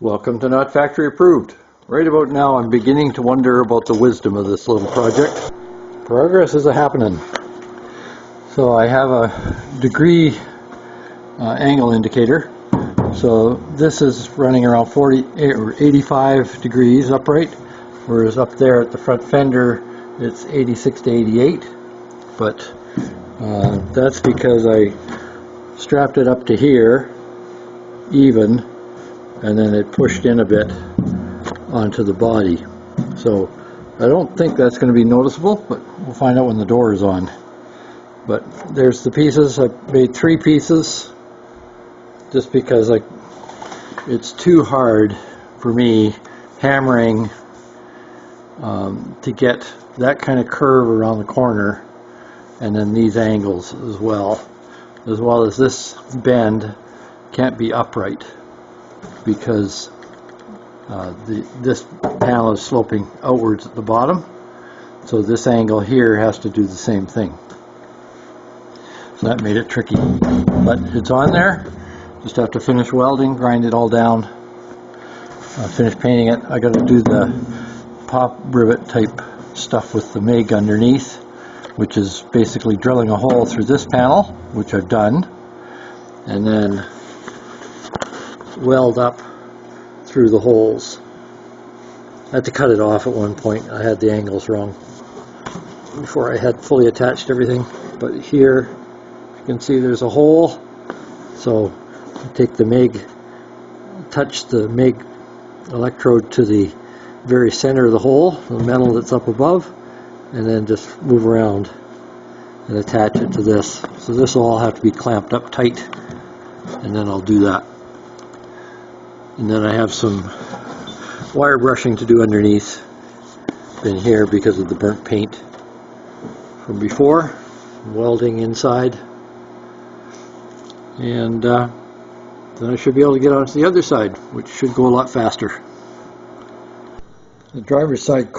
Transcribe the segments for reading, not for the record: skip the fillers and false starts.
Welcome to Not Factory Approved. Right about now I'm beginning to wonder about the wisdom of this little project. Progress is happening. So I have a degree angle indicator. So this is running around 40 or 85 degrees upright, whereas up there at the front fender it's 86 to 88. But that's because I strapped it up to here even, and then it pushed in a bit onto the body. So I don't think that's going to be noticeable, but we'll find out when the door is on. But there's the pieces. I made 3 pieces just because it's too hard for me hammering to get that kind of curve around the corner, and then these angles as well as this bend can't be upright because this panel is sloping outwards at the bottom, so this angle here has to do the same thing. So that made it tricky, but it's on there. Just have to finish welding, grind it all down, finish painting it. I got to do the pop rivet type stuff with the MIG underneath, which is basically drilling a hole through this panel, which I've done, and then weld up through the holes. I had to cut it off at one point. I had the angles wrong before I had fully attached everything. But here you can see there's a hole, so I take the MIG, touch the MIG electrode to the very center of the hole, the metal that's up above, and then just move around and attach it to this. So this will all have to be clamped up tight, and then I'll do that. And then I have some wire brushing to do underneath in here because of the burnt paint from before, welding inside, and then I should be able to get onto the other side, which should go a lot faster. The driver's side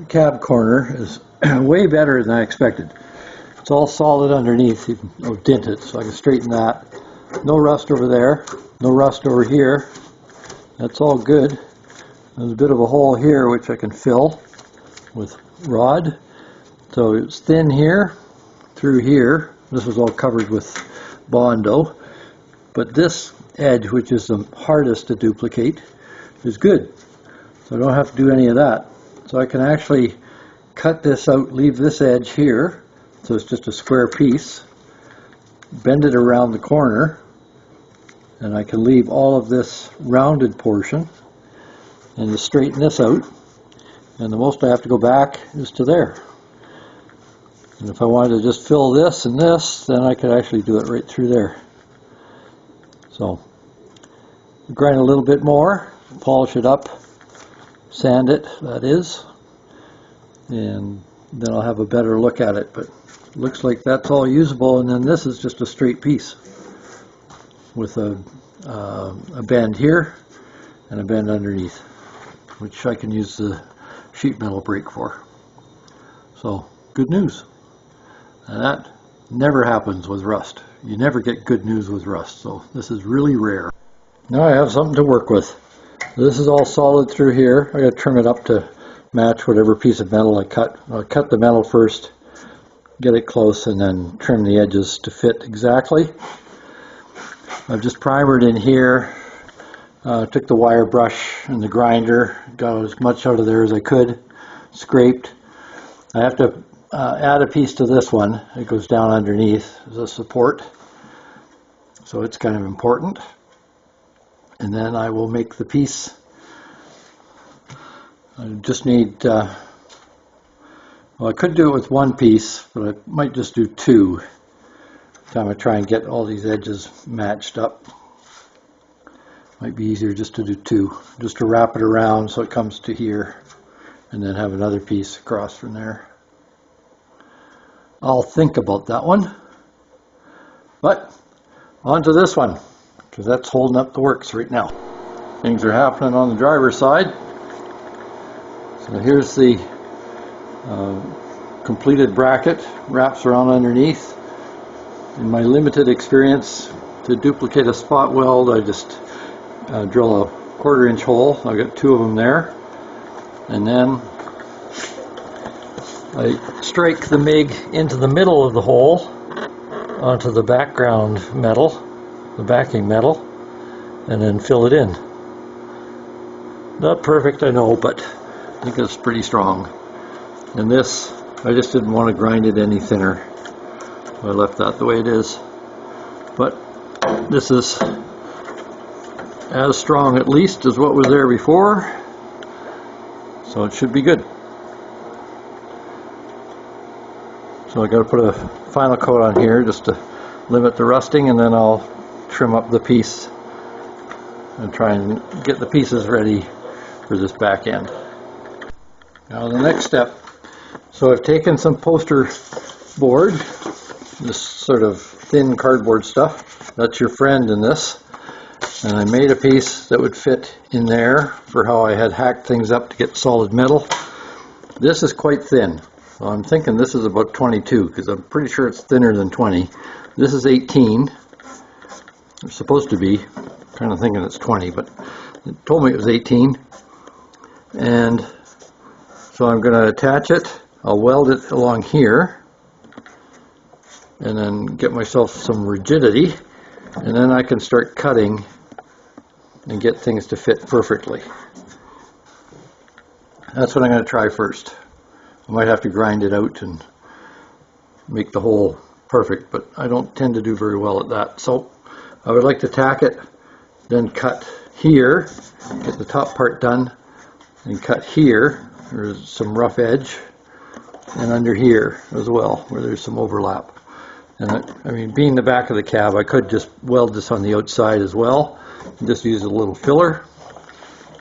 cab corner is way better than I expected. It's all solid underneath, you can dent it, so I can straighten that. No rust over there, no rust over here. That's all good. There's a bit of a hole here which I can fill with rod. So it's thin here, through here. This was all covered with Bondo. But this edge, which is the hardest to duplicate, is good. So I don't have to do any of that. So I can actually cut this out, leave this edge here, so it's just a square piece, bend it around the corner, and I can leave all of this rounded portion and just straighten this out, and the most I have to go back is to there. And if I wanted to just fill this and this, then I could actually do it right through there. So grind a little bit more, polish it up, sand it, that is, and then I'll have a better look at it. But it looks like that's all usable, and then this is just a straight piece with a bend here and a bend underneath, which I can use the sheet metal brake for. So good news. And that never happens with rust. You never get good news with rust, so this is really rare. Now I have something to work with. This is all solid through here. I got to trim it up to match whatever piece of metal I cut. I'll cut the metal first, get it close, and then trim the edges to fit exactly. I've just primered in here, took the wire brush and the grinder, got as much out of there as I could, scraped. I have to add a piece to this one. It goes down underneath as a support, so it's kind of important. And then I will make the piece. I just need, well, I could do it with one piece, but I might just do 2. Time I try and get all these edges matched up. Might be easier just to do 2, just to wrap it around so it comes to here, and then have another piece across from there. I'll think about that one, but on to this one, because that's holding up the works right now. Things are happening on the driver's side. So here's the completed bracket, wraps around underneath. In my limited experience, to duplicate a spot weld, I just drill a 1/4 inch hole. I've got 2 of them there. And then I strike the MIG into the middle of the hole onto the background metal, the backing metal, and then fill it in. Not perfect, I know, but I think it's pretty strong. And this, I just didn't want to grind it any thinner. I left that the way it is. But this is as strong at least as what was there before, so it should be good. So I got to put a final coat on here just to limit the rusting, and then I'll trim up the piece and try and get the pieces ready for this back end. Now the next step, so I've taken some poster board, this sort of thin cardboard stuff, that's your friend in this, and I made a piece that would fit in there for how I had hacked things up to get solid metal. This is quite thin, so I'm thinking this is about 22, because I'm pretty sure it's thinner than 20. This is 18, it's supposed to be, kind of thinking it's 20, but it told me it was 18. And so I'm going to attach it, I'll weld it along here, and then get myself some rigidity, and then I can start cutting and get things to fit perfectly. That's what I'm going to try first. I might have to grind it out and make the hole perfect, but I don't tend to do very well at that. So I would like to tack it, then cut here, get the top part done, and cut here. There's some rough edge, and under here as well, where there's some overlap. And I mean, being the back of the cab, I could just weld this on the outside as well, and just use a little filler.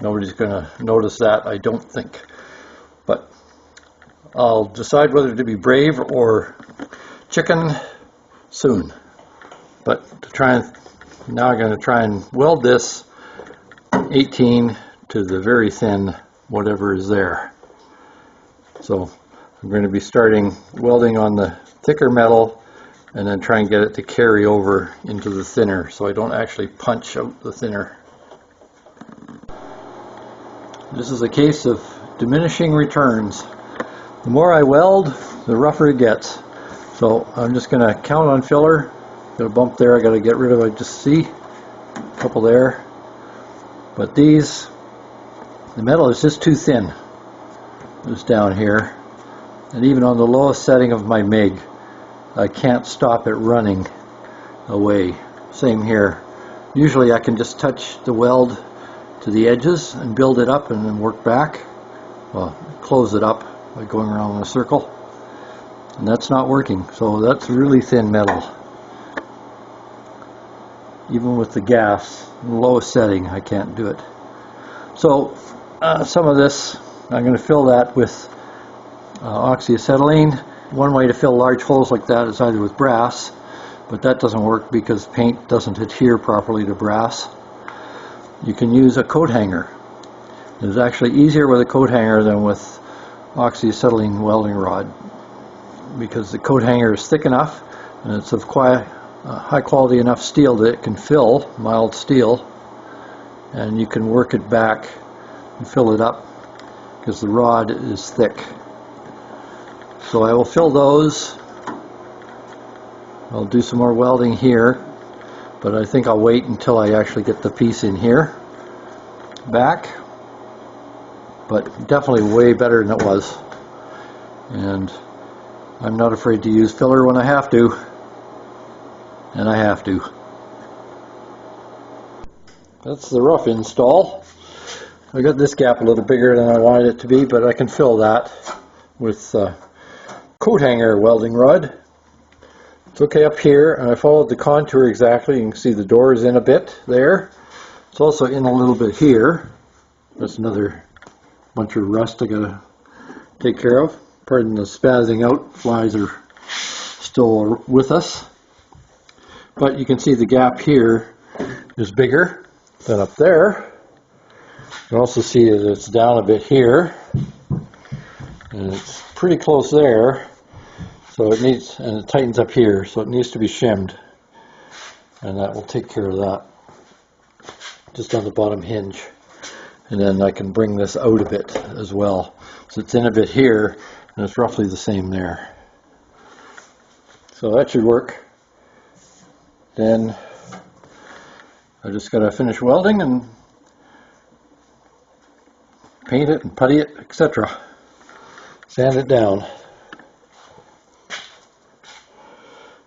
Nobody's going to notice that, I don't think. But I'll decide whether to be brave or chicken soon. But to try and, now I'm going to try and weld this 18 to the very thin whatever is there. So I'm going to be starting welding on the thicker metal and then try and get it to carry over into the thinner so I don't actually punch out the thinner. This is a case of diminishing returns. The more I weld, the rougher it gets. So I'm just going to count on filler. Got a bump there I got to get rid of. I just see a couple there. But these, the metal is just too thin. Just down here. And even on the lowest setting of my MIG, I can't stop it running away. Same here. Usually I can just touch the weld to the edges and build it up and then work back. Well, close it up by going around in a circle. And that's not working. So that's really thin metal. Even with the gas, the lowest setting, I can't do it. So some of this, I'm going to fill that with oxyacetylene. One way to fill large holes like that is either with brass, but that doesn't work because paint doesn't adhere properly to brass. You can use a coat hanger. It's actually easier with a coat hanger than with oxyacetylene welding rod, because the coat hanger is thick enough and it's of high quality enough steel that it can fill, mild steel, and you can work it back and fill it up because the rod is thick. So I will fill those. I'll do some more welding here, but I think I'll wait until I actually get the piece in here back. But definitely way better than it was, and I'm not afraid to use filler when I have to, and I have to. That's the rough install. I got this gap a little bigger than I wanted it to be, but I can fill that with coat hanger welding rod. It's okay up here, and I followed the contour exactly. You can see the door is in a bit there. It's also in a little bit here. That's another bunch of rust I gotta take care of. Pardon the spazzing out, flies are still with us. But you can see the gap here is bigger than up there. You can also see that it's down a bit here, and it's pretty close there. So it needs, and it tightens up here, so it needs to be shimmed, and that will take care of that. Just on the bottom hinge. and then I can bring this out a bit as well. So it's in a bit here, and it's roughly the same there. So that should work. Then I just got to finish welding and paint it and putty it, etc. Sand it down.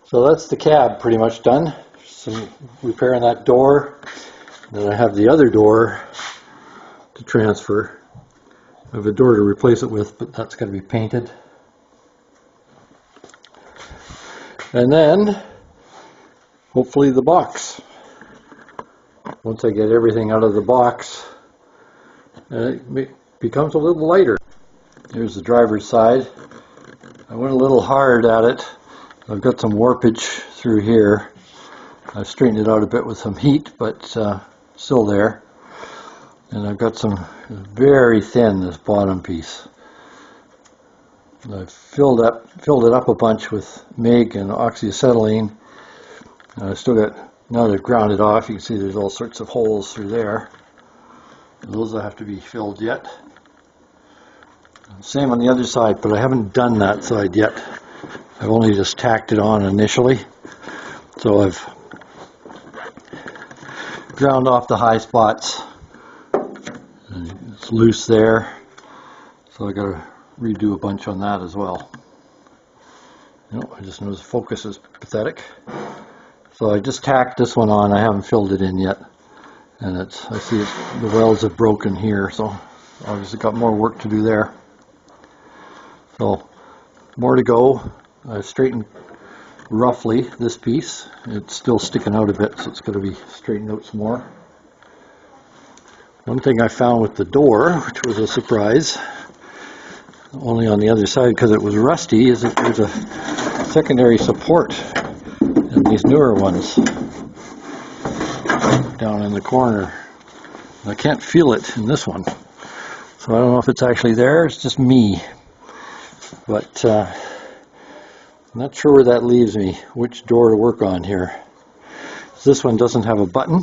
So that's the cab pretty much done. Some repairing that door. Then I have the other door to transfer. I have a door to replace it with, but that's got to be painted. And then hopefully the box. Once I get everything out of the box, it becomes a little lighter. Here's the driver's side. I went a little hard at it. I've got some warpage through here. I've straightened it out a bit with some heat, but still there. And I've got some very thin, this bottom piece. I've filled it up a bunch with MIG and oxyacetylene. I still got, now they've ground it off, you can see there's all sorts of holes through there. Those will have to be filled yet. Same on the other side, but I haven't done that side yet. I've only just tacked it on initially. So I've ground off the high spots. And it's loose there. So I got to redo a bunch on that as well. I just noticed the focus is pathetic. So I just tacked this one on. I haven't filled it in yet. And I see the welds have broken here, so obviously got more work to do there. So more to go. I've straightened roughly this piece. It's still sticking out a bit, so it's going to be straightened out some more. One thing I found with the door, which was a surprise, only on the other side because it was rusty, is that there's a secondary support in these newer ones down in the corner. I can't feel it in this one, so I don't know if it's actually there. It's just me, but I'm not sure where that leaves me, which door to work on here. This one doesn't have a button.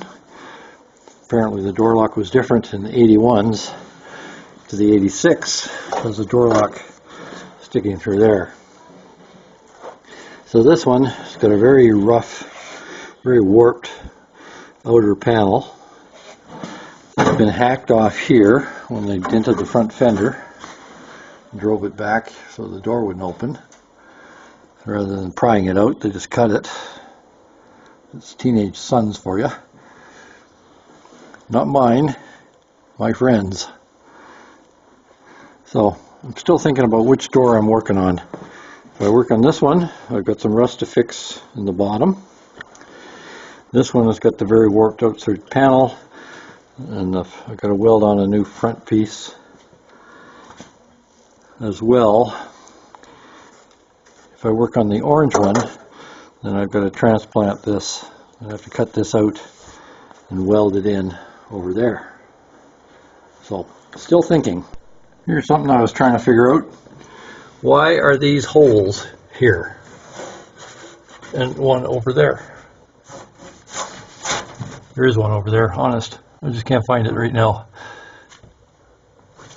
Apparently the door lock was different in the 81s to the 86. There's a door lock sticking through there. So this one has got a very rough, very warped outer panel. It's been hacked off here when they dented the front fender and drove it back so the door wouldn't open. Rather than prying it out, they just cut it. It's teenage sons for you. Not mine, my friends. So I'm still thinking about which door I'm working on. If I work on this one, I've got some rust to fix in the bottom. This one has got the very warped outside panel, and I've got to weld on a new front piece as well. If I work on the orange one, then I've got to transplant this. I have to cut this out and weld it in over there. So, still thinking. Here's something I was trying to figure out. Why are these holes here and one over there? There is one over there, honest. I just can't find it right now.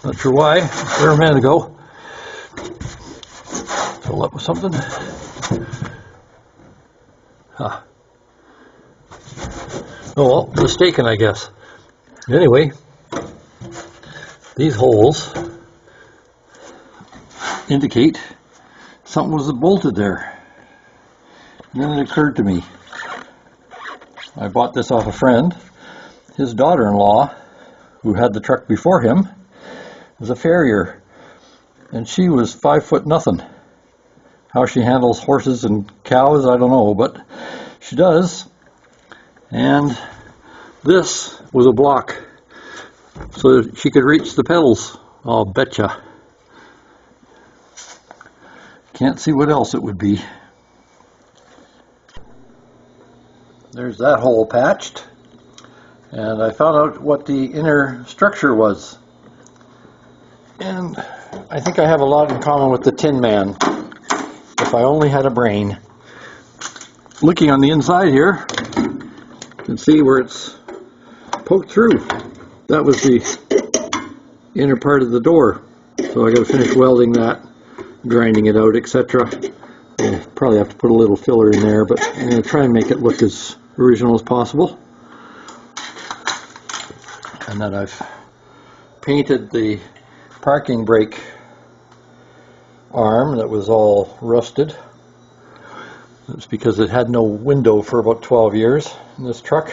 Not sure why. There a minute ago. Fill up with something. Huh. Oh well, mistaken, I guess. Anyway, these holes indicate something was bolted there. And then it occurred to me. I bought this off a friend. His daughter-in-law, who had the truck before him, was a farrier, and she was 5 foot nothing. How she handles horses and cows, I don't know, but she does. And this was a block so that she could reach the pedals. I'll betcha. Can't see what else it would be. There's that hole patched, and I found out what the inner structure was. And I think I have a lot in common with the Tin Man. If I only had a brain. Looking on the inside here, you can see where it's poked through. That was the inner part of the door. So I got to finish welding that, grinding it out, etc. I'll probably have to put a little filler in there, but I'm going to try and make it look as original as possible. And then I've painted the parking brake arm that was all rusted. It's because it had no window for about 12 years in this truck.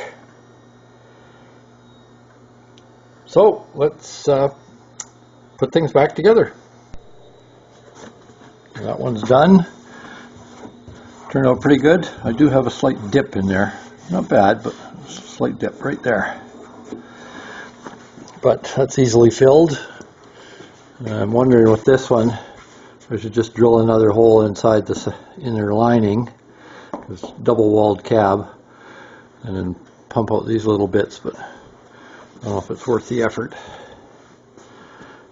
So let's put things back together. That one's done. Turned out pretty good. I do have a slight dip in there. Not bad, but a slight dip right there. But that's easily filled. I'm wondering with this one, I should just drill another hole inside this inner lining, this double-walled cab, and then pump out these little bits, but I don't know if it's worth the effort.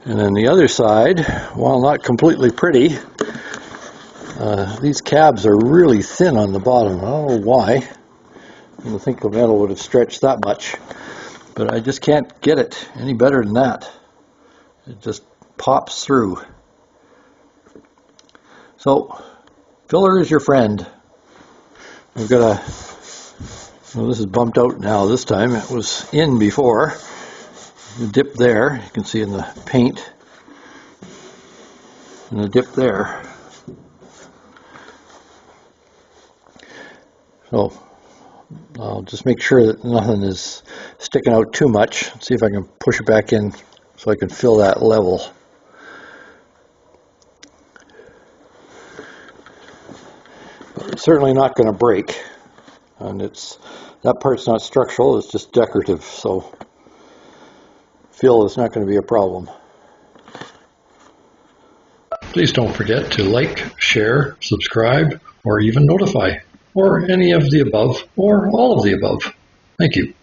And then the other side, while not completely pretty, these cabs are really thin on the bottom. I don't know why. I don't think the metal would have stretched that much, but I just can't get it any better than that. It just pops through. So, filler is your friend. I've got a, well, this is bumped out now this time. It was in before. The dip there, you can see in the paint, and the dip there. So I'll just make sure that nothing is sticking out too much. See if I can push it back in so I can fill that level. But it's certainly not going to break, and that part's not structural, it's just decorative, so fill is not going to be a problem. Please don't forget to like, share, subscribe, or even notify, or any of the above, or all of the above. Thank you.